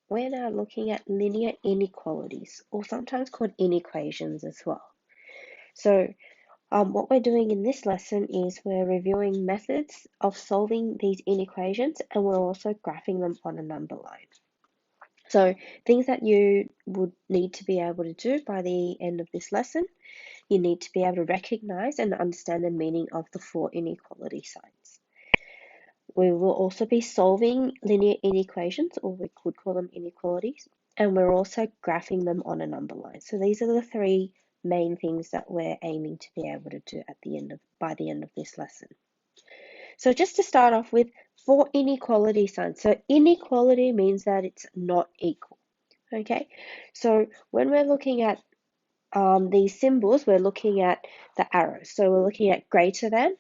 we're now looking at linear inequalities, or sometimes called inequations as well. So what we're doing in this lesson is we're reviewing methods of solving these inequations, and we're also graphing them on a number line. So things that you would need to be able to do by the end of this lesson, you need to be able to recognize and understand the meaning of the four inequality signs. We will also be solving linear inequations, or we could call them inequalities, and we're also graphing them on a number line. So these are the three main things that we're aiming to be able to do by the end of this lesson. So just to start off with, for inequality signs. So inequality means that it's not equal. Okay, so when we're looking at these symbols, we're looking at the arrows. So we're looking at greater than.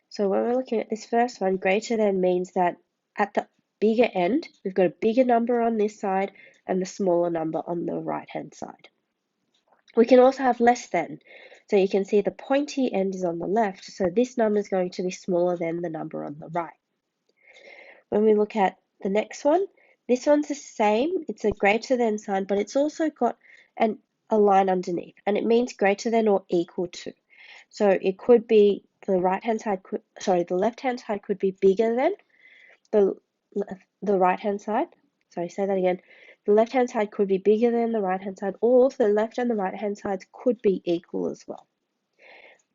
So when we're looking at this first one, greater than means that at the bigger end, we've got a bigger number on this side and the smaller number on the right-hand side. We can also have less than. So you can see the pointy end is on the left, so this number is going to be smaller than the number on the right. When we look at the next one, this one's the same. It's a greater than sign, but it's also got a line underneath, and it means greater than or equal to. So it could be the right-hand side the left-hand side could be bigger than the right-hand side. Sorry, say that again. The left-hand side could be bigger than the right-hand side, or the left and the right-hand sides could be equal as well.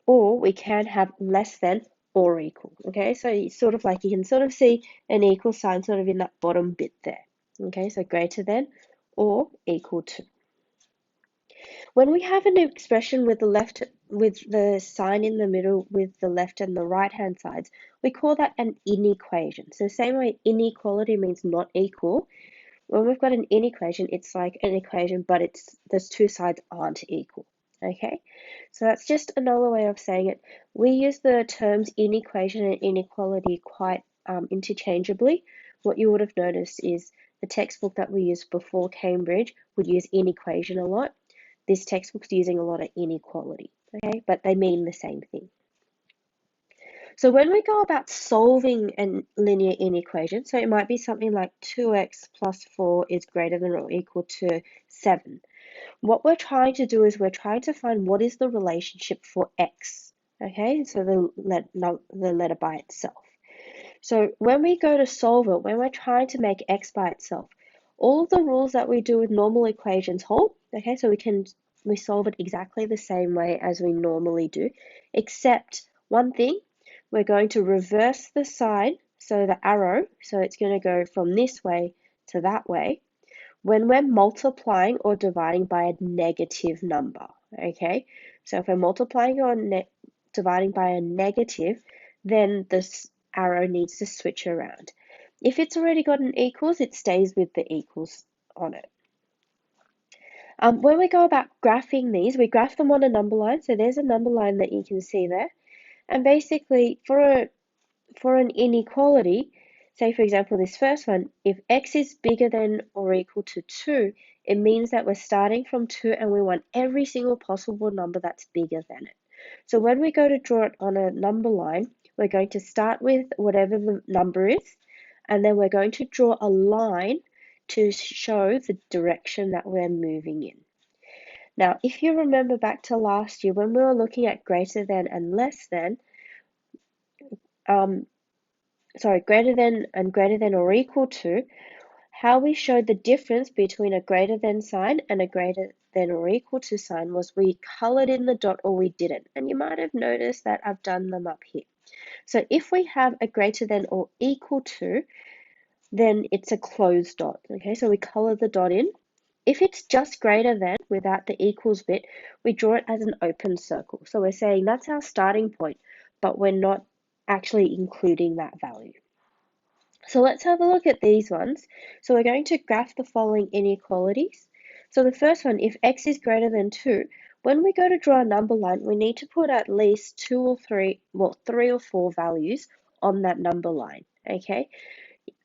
Or we can have less than or equal. Okay, so it's sort of like you can sort of see an equal sign sort of in that bottom bit there. Okay, so greater than or equal to. When we have an expression with the sign in the middle with the left and the right hand sides, we call that an inequation. So the same way inequality means not equal, when we've got an inequation, it's like an equation, but those two sides aren't equal. Okay, so that's just another way of saying it. We use the terms inequation and inequality quite interchangeably. What you would have noticed is the textbook that we used before Cambridge would use inequation a lot. This textbook's using a lot of inequality, okay, but they mean the same thing. So when we go about solving a linear inequation, so it might be something like 2x plus 4 is greater than or equal to 7. What we're trying to do is we're trying to find what is the relationship for x, okay, so the letter by itself. So when we go to solve it, when we're trying to make x by itself, all of the rules that we do with normal equations hold, okay, so we solve it exactly the same way as we normally do, except one thing, we're going to reverse the sign, so the arrow, so it's going to go from this way to that way, when we're multiplying or dividing by a negative number, okay? So if we're multiplying or dividing by a negative, then this arrow needs to switch around. If it's already got an equals, it stays with the equals on it. When we go about graphing these, we graph them on a number line. So there's a number line that you can see there. And basically, for an inequality, say for example this first one, if x is bigger than or equal to 2, it means that we're starting from 2 and we want every single possible number that's bigger than it. So when we go to draw it on a number line, we're going to start with whatever the number is, and then we're going to draw a line to show the direction that we're moving in. Now, if you remember back to last year when we were looking at greater than and less than, greater than and greater than or equal to, how we showed the difference between a greater than sign and a greater than or equal to sign was we colored in the dot or we didn't. And you might have noticed that I've done them up here. So if we have a greater than or equal to, then it's a closed dot. Okay, so we color the dot in. If it's just greater than without the equals bit, we draw it as an open circle. So we're saying that's our starting point, but we're not actually including that value. So let's have a look at these ones. So we're going to graph the following inequalities. So the first one, if x is greater than 2, when we go to draw a number line, we need to put at least 3 or 4 values on that number line, okay?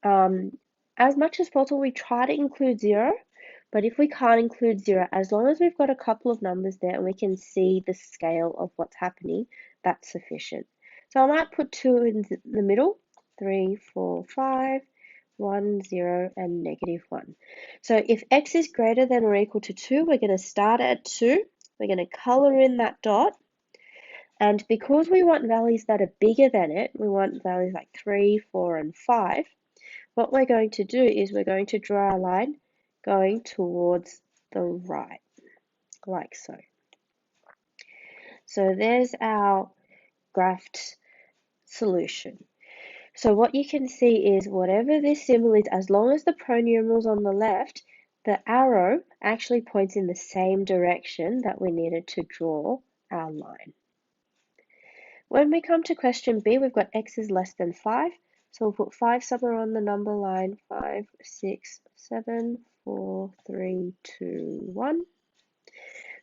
As much as possible, we try to include 0, but if we can't include 0, as long as we've got a couple of numbers there and we can see the scale of what's happening, that's sufficient. So I might put 2 in the middle, 3, 4, 5. 1, 0, and negative 1. So if x is greater than or equal to 2, we're going to start at 2. We're going to color in that dot. And because we want values that are bigger than it, we want values like 3, 4, and 5, what we're going to do is we're going to draw a line going towards the right, like so. So there's our graphed solution. So what you can see is whatever this symbol is, as long as the pronumeral's on the left, the arrow actually points in the same direction that we needed to draw our line. When we come to question B, we've got x is less than 5. So we'll put 5 somewhere on the number line, 5, 6, 7, 4, 3, 2, 1.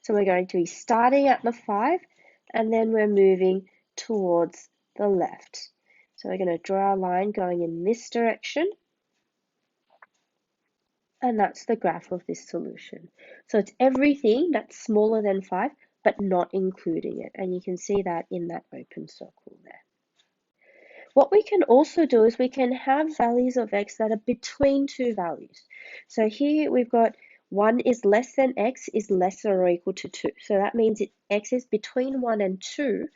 So we're going to be starting at the 5, and then we're moving towards the left. So we're going to draw a line going in this direction, and that's the graph of this solution. So it's everything that's smaller than 5, but not including it. And you can see that in that open circle there. What we can also do is we can have values of x that are between two values. So here we've got 1 is less than x is lesser or equal to 2. So that means x is between 1 and 2.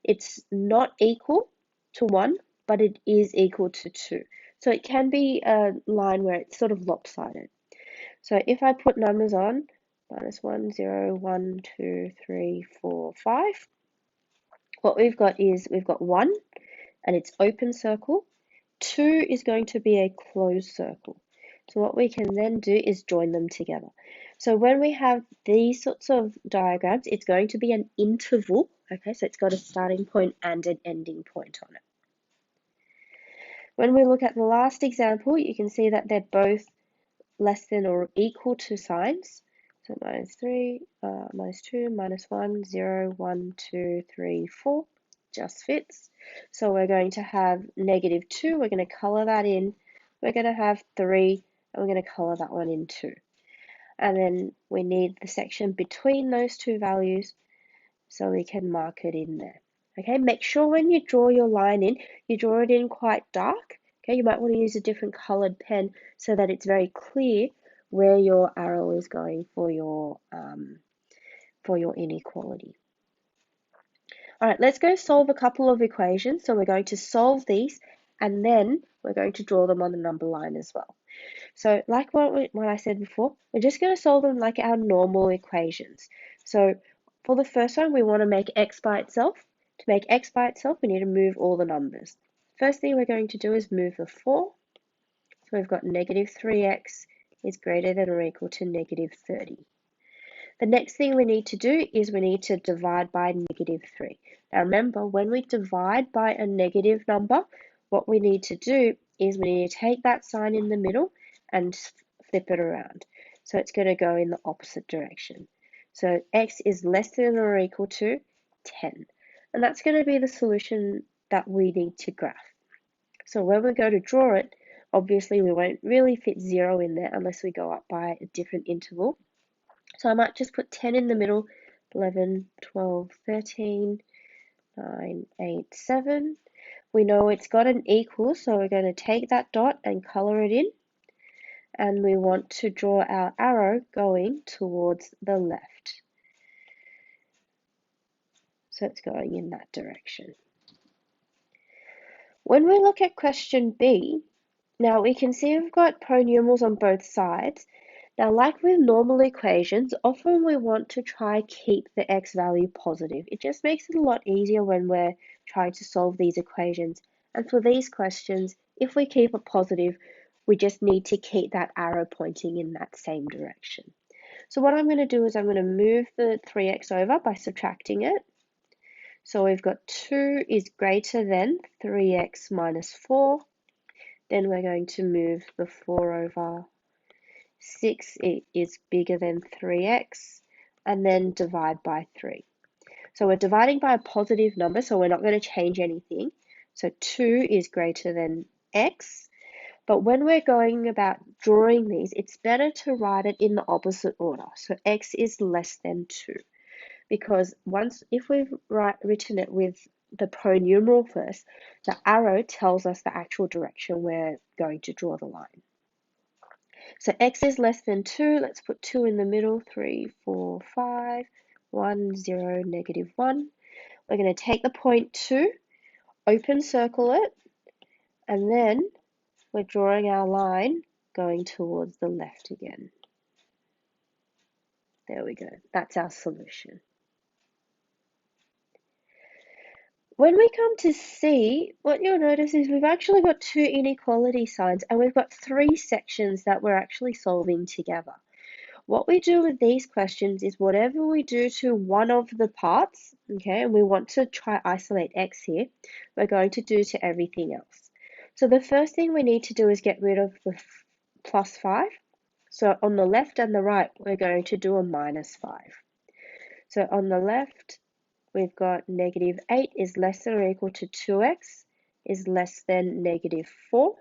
It's not equal to 1, but it is equal to 2. So it can be a line where it's sort of lopsided. So if I put numbers on, minus 1, 0, 1, 2, 3, 4, 5, what we've got is we've got 1, and it's open circle. 2 is going to be a closed circle. So what we can then do is join them together. So when we have these sorts of diagrams, it's going to be an interval, okay? So it's got a starting point and an ending point on it. When we look at the last example, you can see that they're both less than or equal to signs. So minus 3, minus 2, minus 1, 0, 1, 2, 3, 4. Just fits. So we're going to have negative 2, we're going to color that in. We're going to have 3, and we're going to color that one in 2. And then we need the section between those two values, so we can mark it in there. Okay, make sure when you draw your line in, you draw it in quite dark. Okay, you might want to use a different colored pen so that it's very clear where your arrow is going for your inequality. All right, let's go solve a couple of equations. So we're going to solve these, and then we're going to draw them on the number line as well. So like what I said before, we're just going to solve them like our normal equations. So for the first one, we want to make x by itself. To make x by itself, we need to move all the numbers. First thing we're going to do is move the 4. So we've got negative 3x is greater than or equal to negative 30. The next thing we need to do is we need to divide by negative 3. Now remember, when we divide by a negative number, what we need to do is we need to take that sign in the middle and flip it around. So it's going to go in the opposite direction. So x is less than or equal to 10. And that's going to be the solution that we need to graph. So when we go to draw it, obviously we won't really fit 0 in there unless we go up by a different interval. So I might just put 10 in the middle, 11, 12, 13, 9, 8, 7. We know it's got an equal, so we're going to take that dot and color it in. And we want to draw our arrow going towards the left. So it's going in that direction. When we look at question B, now we can see we've got pronumerals on both sides. Now, like with normal equations, often we want to try keep the x value positive. It just makes it a lot easier when we're trying to solve these equations. And for these questions, if we keep it positive, we just need to keep that arrow pointing in that same direction. So what I'm going to do is I'm going to move the 3x over by subtracting it. So we've got 2 is greater than 3x minus 4. Then we're going to move the 4 over. 6 is bigger than 3x, and then divide by 3. So we're dividing by a positive number, so we're not going to change anything. So 2 is greater than x. But when we're going about drawing these, it's better to write it in the opposite order. So x is less than 2. Because if we've written it with the pronumeral first, the arrow tells us the actual direction we're going to draw the line. So x is less than 2, let's put 2 in the middle, 3, 4, 5, 1, 0, negative 1. We're going to take the point 2, open circle it, and then we're drawing our line going towards the left again. There we go, that's our solution. When we come to C, what you'll notice is we've actually got two inequality signs and we've got three sections that we're actually solving together. What we do with these questions is whatever we do to one of the parts, okay, and we want to try isolate x here, we're going to do to everything else. So the first thing we need to do is get rid of the plus 5. So on the left and the right, we're going to do a minus 5. So on the left, we've got negative 8 is less than or equal to 2x is less than negative 4.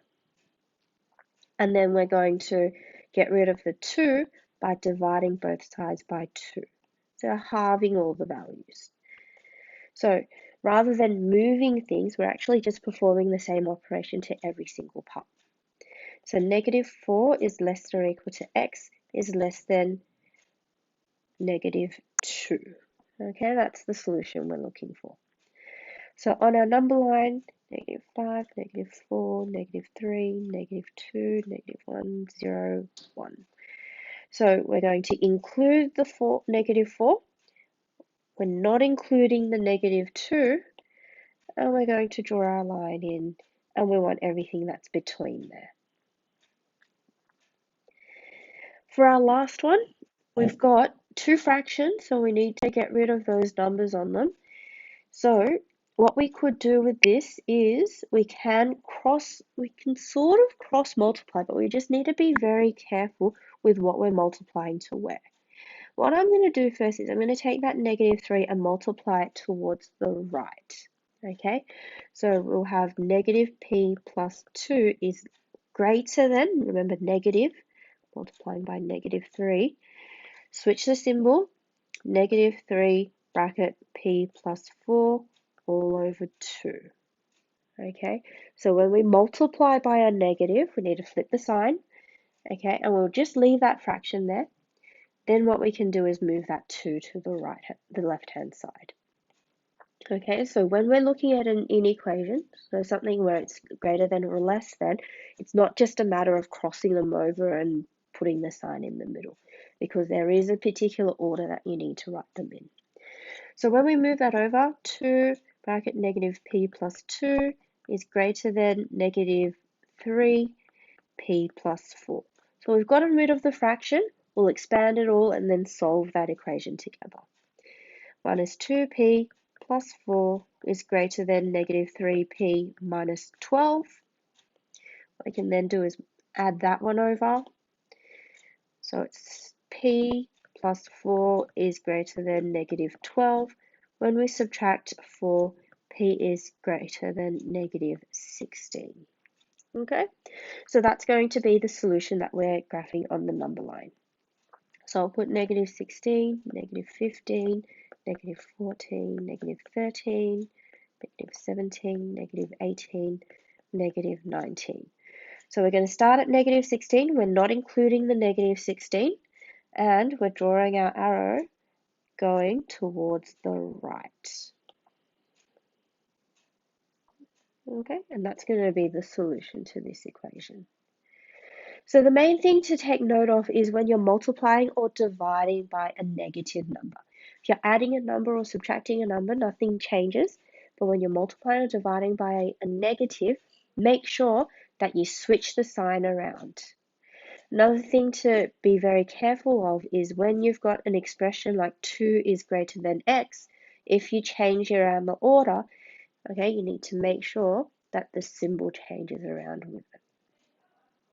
And then we're going to get rid of the 2 by dividing both sides by 2. So halving all the values. So rather than moving things, we're actually just performing the same operation to every single part. So negative 4 is less than or equal to x is less than negative 2. Okay, that's the solution we're looking for. So on our number line, negative 5, negative 4, negative 3, negative 2, negative 1, 0, 1. So we're going to include the negative 4. We're not including the negative 2. And we're going to draw our line in. And we want everything that's between there. For our last one, we've got two fractions. So we need to get rid of those numbers on them. So what we could do with this is we can sort of cross multiply, but we just need to be very careful with what we're multiplying to where. What I'm going to do first is I'm going to take that negative 3 and multiply it towards the right. Okay, so we'll have negative p plus 2 is greater than, remember negative, multiplying by negative 3. Switch the symbol, negative 3 bracket p plus 4 all over 2. Okay, so when we multiply by a negative, we need to flip the sign. Okay, and we'll just leave that fraction there. Then what we can do is move that 2 to the left-hand side. Okay, so when we're looking at an inequation, so something where it's greater than or less than, it's not just a matter of crossing them over and putting the sign in the middle, because there is a particular order that you need to write them in. So when we move that over, 2 bracket negative p plus 2 is greater than negative 3 p plus 4. So we've gotten rid of the fraction. We'll expand it all and then solve that equation together. Minus 2p plus 4 is greater than negative 3p minus 12. What we can then do is add that one over. So it's p plus 4 is greater than negative 12. When we subtract 4, p is greater than negative 16. Okay, so that's going to be the solution that we're graphing on the number line. So I'll put negative 16, negative 15, negative 14, negative 13, negative 17, negative 18, negative 19. So we're going to start at negative 16. We're not including the negative 16. And we're drawing our arrow going towards the right. Okay, and that's going to be the solution to this equation. So the main thing to take note of is when you're multiplying or dividing by a negative number. If you're adding a number or subtracting a number, nothing changes. But when you're multiplying or dividing by a negative, make sure that you switch the sign around. Another thing to be very careful of is when you've got an expression like 2 is greater than x, if you change around the order, okay, you need to make sure that the symbol changes around with